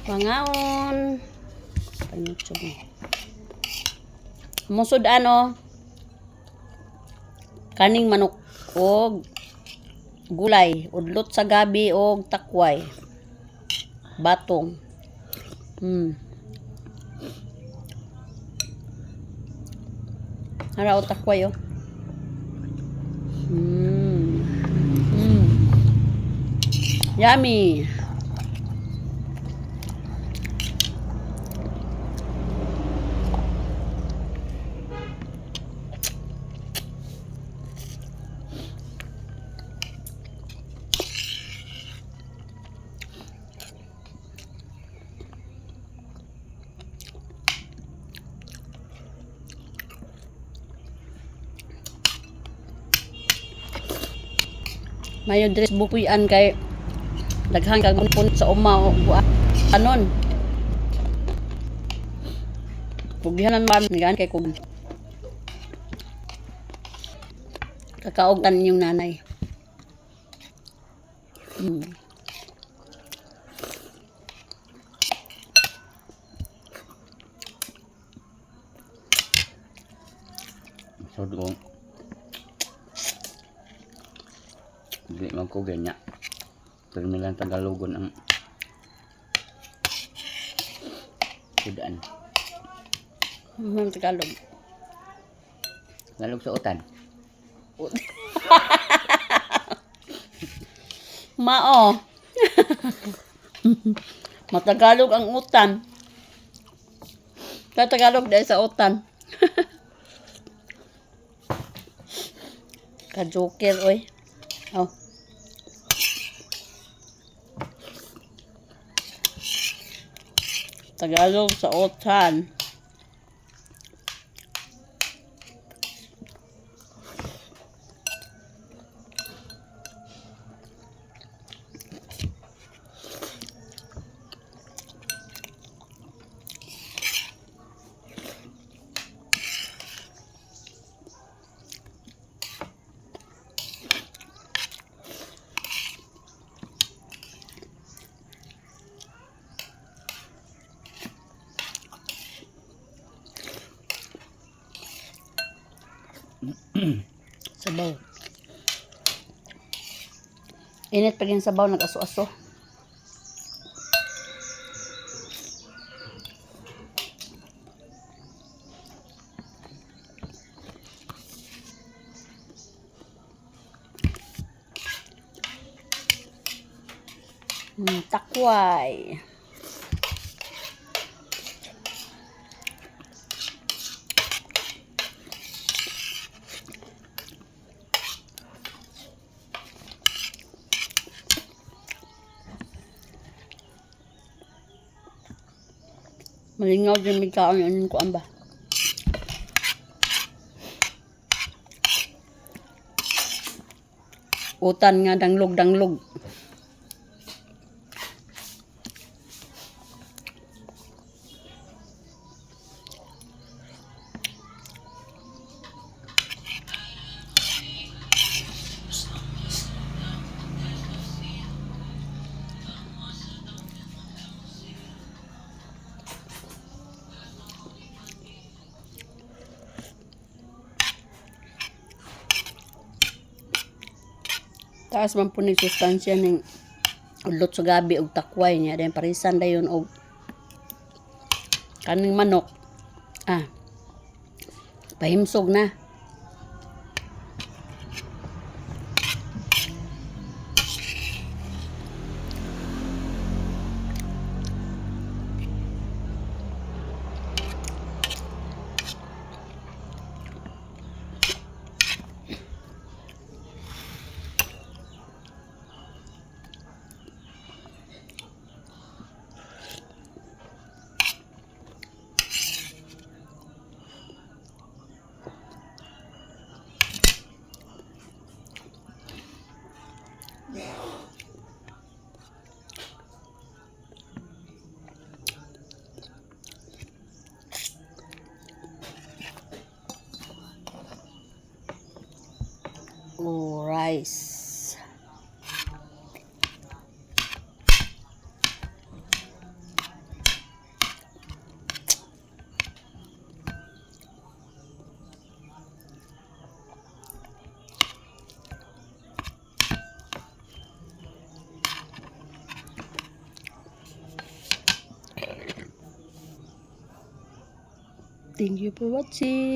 Mangaon. Pang-YouTube mo. Musod ano? Kaning manok og gulay, udlot sa gabi og takway. Batong. Hara o takway oh. Yummy. Mayo dress bukuyan kay daghang kag pun sa uma o anon. Pugihanan man gan kay kung kakaogan yung nanay. So doon. Hindi man ko ganyan. Termilan Tagalogon ang kudaan. Tagalog. Tagalog sa utan. Mao. Matagalog ang utan. Tagalog dahil sa utan. Ka-joker oy. Oh. Tagalog sa utan. Sabaw. Init pag yung sabaw, nag-aso-aso. Takway. Malingaw din may kaon yun ko amba. Utan nga danglog-danglog. Taas man po ng sustansya ng ulot sa gabi og takway niya. Dahil parisan dayon og kaning manok. Pahimsog na. Oh, rice. Thank you for watching.